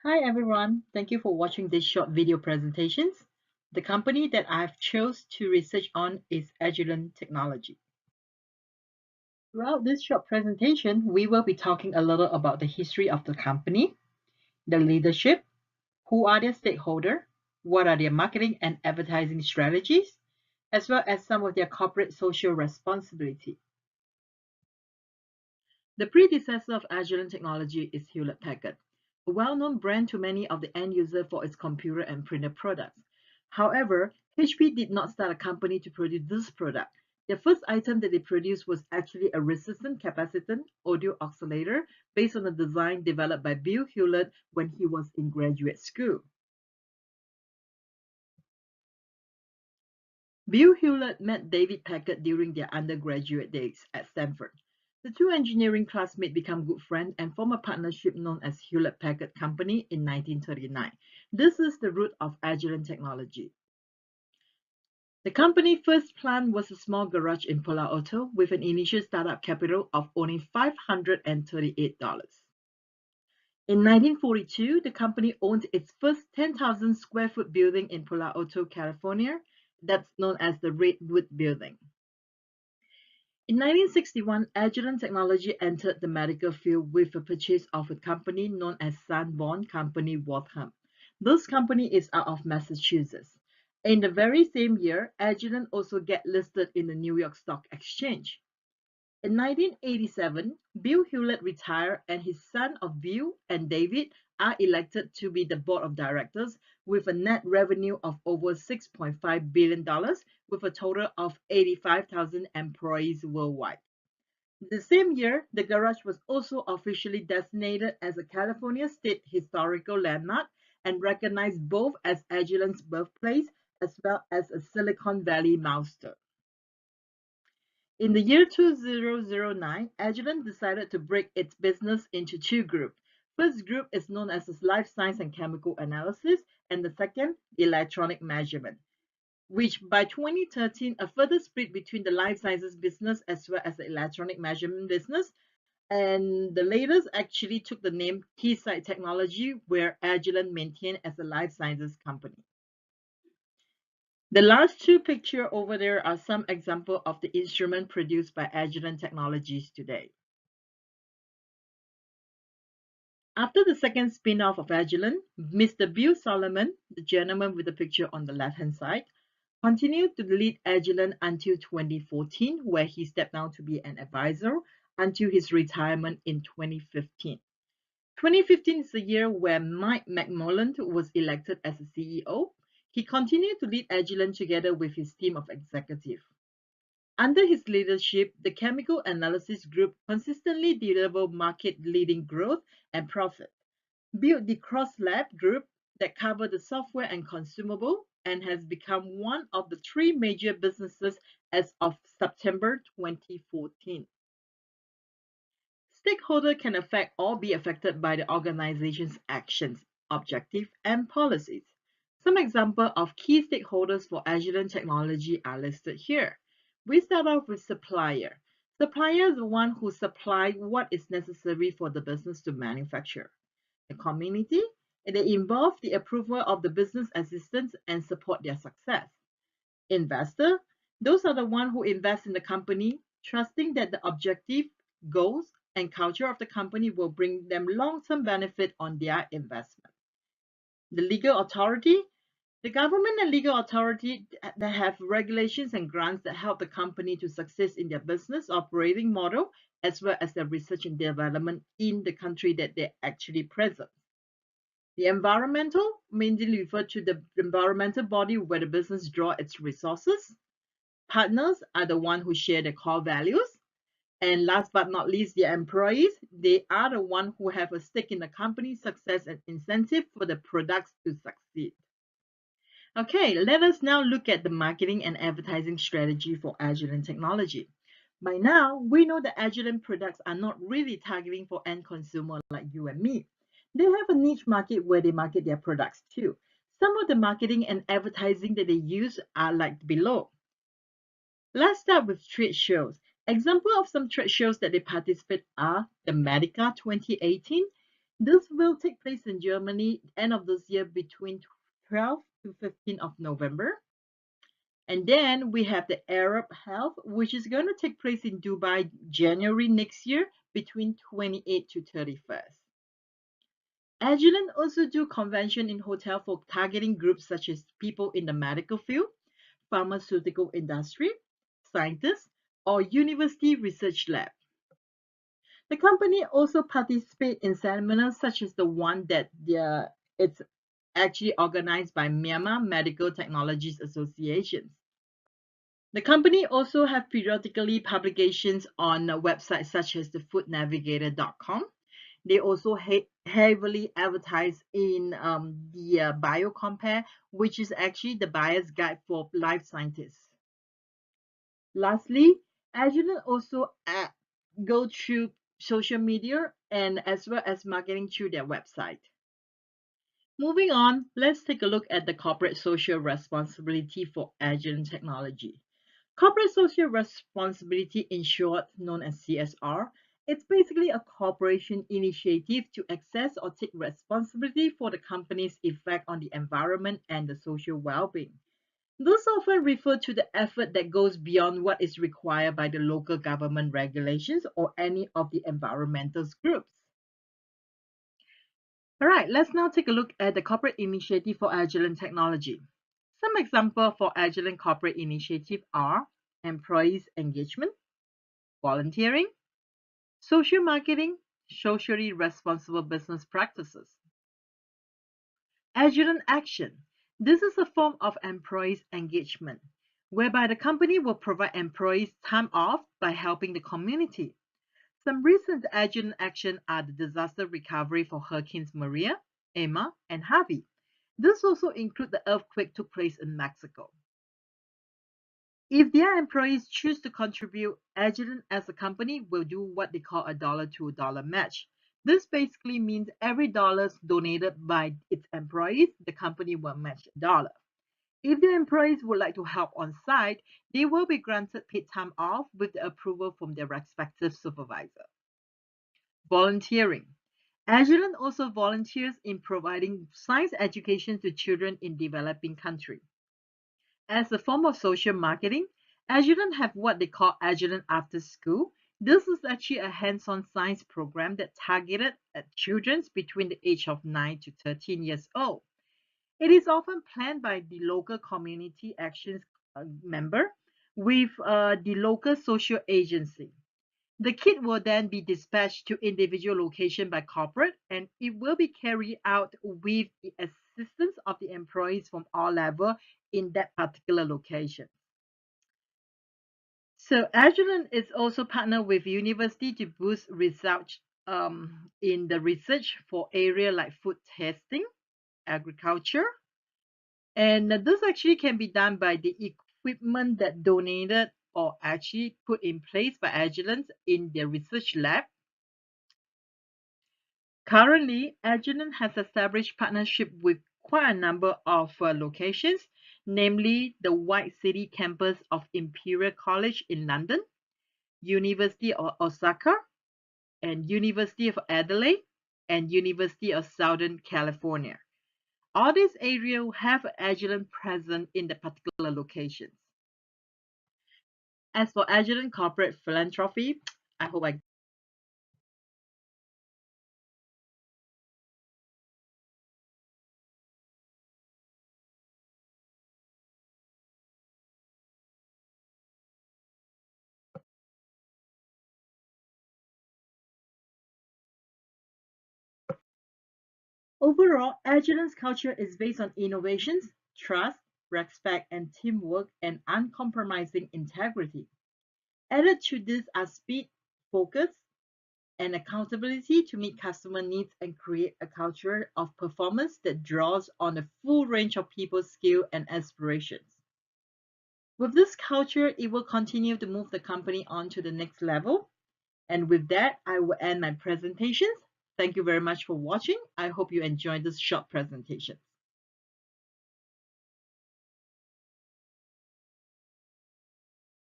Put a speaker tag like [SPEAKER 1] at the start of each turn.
[SPEAKER 1] Hi everyone, thank you for watching this short video presentations. The company that I've chose to research on is Agilent Technology. Throughout this short presentation, we will be talking a little about the history of the company, the leadership, who are their stakeholders, what are their marketing and advertising strategies, as well as some of their corporate social responsibility. The predecessor of Agilent Technology is Hewlett-Packard, a well-known brand to many of the end users for its computer and printer products. However, HP did not start a company to produce this product. Their first item that they produced was actually a resistant capacitant audio oscillator based on a design developed by Bill Hewlett when he was in graduate school. Bill Hewlett met David Packard during their undergraduate days at Stanford. The two engineering classmates became good friends and formed a partnership known as Hewlett-Packard Company in 1939. This is the root of Agilent Technology. The company's first plant was a small garage in Palo Alto with an initial startup capital of only $538. In 1942, the company owned its first 10,000 square foot building in Palo Alto, California. That's known as the Redwood Building. In 1961, Agilent Technology entered the medical field with the purchase of a company known as Sanborn Company Waltham. This company is out of Massachusetts. In the very same year, Agilent also get listed in the New York Stock Exchange. In 1987, Bill Hewlett retired and his son of Bill and David are elected to be the board of directors with a net revenue of over $6.5 billion with a total of 85,000 employees worldwide. The same year, the garage was also officially designated as a California State Historical Landmark and recognized both as Agilent's birthplace as well as a Silicon Valley milestone. In the year 2009, Agilent decided to break its business into two groups. First group is known as the life science and chemical analysis, and the second, the electronic measurement, which by 2013, a further split between the life sciences business as well as the electronic measurement business. And the latest actually took the name Keysight Technology, where Agilent maintained as a life sciences company. The last two pictures over there are some examples of the instrument produced by Agilent Technologies today. After the second spin-off of Agilent, Mr. Bill Solomon, the gentleman with the picture on the left-hand side, continued to lead Agilent until 2014, where he stepped down to be an advisor until his retirement in 2015. 2015 is the year where Mike McMullen was elected as the CEO. He continued to lead Agilent together with his team of executives. Under his leadership, the chemical analysis group consistently delivered market-leading growth and profit, built the cross-lab group that covered the software and consumable, and has become one of the three major businesses as of September 2014. Stakeholders can affect or be affected by the organization's actions, objectives, and policies. Some examples of key stakeholders for Agilent Technology are listed here. We start off with supplier. Supplier is the one who supplies what is necessary for the business to manufacture. The community, they involve the approval of the business assistants and support their success. Investor, those are the ones who invest in the company, trusting that the objective, goals, and culture of the company will bring them long-term benefit on their investment. The legal authority, the government and legal authority that have regulations and grants that help the company to succeed in their business operating model, as well as their research and development in the country that they actually present. The environmental mainly refer to the environmental body where the business draw its resources. Partners are the one who share the core values. And last but not least, the employees, they are the one who have a stake in the company's success and incentive for the products to succeed. Okay, let us now look at the marketing and advertising strategy for Agilent Technology. By now, we know that Agilent products are not really targeting for end consumer like you and me. They have a niche market where they market their products too. Some of the marketing and advertising that they use are like below. Let's start with trade shows. Example of some trade shows that they participate are the Medica 2018, This will take place in Germany end of this year between 12th to 15th of November. And then we have the Arab Health, which is going to take place in Dubai January next year between 28th to 31st. Agilent also do convention in hotel for targeting groups such as people in the medical field, pharmaceutical industry, scientists, or university research lab. The company also participates in seminars such as the one that it's actually organized by Myanmar Medical Technologies Associations. The company also have periodically publications on websites such as the foodnavigator.com. They also heavily advertise in the BioCompare, which is actually the buyer's guide for life scientists. Lastly, Agilent also go through social media and as well as marketing through their website. Moving on, let's take a look at the corporate social responsibility for Agilent Technology. Corporate social responsibility, in short known as CSR, it's basically a corporation initiative to assess or take responsibility for the company's effect on the environment and the social well-being. Those often refer to the effort that goes beyond what is required by the local government regulations or any of the environmental groups. All right, let's now take a look at the corporate initiative for Agilent Technology. Some examples for Agilent corporate initiative are employees engagement, volunteering, social marketing, socially responsible business practices. Agilent Action. This is a form of employees engagement, whereby the company will provide employees time off by helping the community. Some recent Agilent action are the disaster recovery for Hurricanes Maria, Emma, and Harvey. This also includes the earthquake took place in Mexico. If their employees choose to contribute, Agilent as a company will do what they call a dollar to dollar match. This basically means every dollar donated by its employees, the company will match a dollar. If the employees would like to help on site, they will be granted paid time off with the approval from their respective supervisor. Volunteering. Agilent also volunteers in providing science education to children in developing countries. As a form of social marketing, Agilent have what they call Agilent After School. This is actually a hands-on science program that targeted at children between the age of 9 to 13 years old. It is often planned by the local community actions member with the local social agency. The kit will then be dispatched to individual location by corporate, and it will be carried out with the assistance of the employees from all levels in that particular location. So Agilent is also partnered with university to boost research in the research for area like food testing, agriculture, and this actually can be done by the equipment that donated or actually put in place by Agilent in their research lab. Currently, Agilent has established partnership with quite a number of locations, namely the White City campus of Imperial College in London, University of Osaka, and University of Adelaide, and University of Southern California. All these areas have Agilent present in the particular locations. As for Agilent corporate philanthropy, I hope I Overall, Agilent's culture is based on innovations, trust, respect, and teamwork, and uncompromising integrity. Added to this are speed, focus, and accountability to meet customer needs and create a culture of performance that draws on a full range of people's skill and aspirations. With this culture, it will continue to move the company on to the next level. And with that, I will end my presentations. Thank you very much for watching. I hope you enjoyed this short presentation.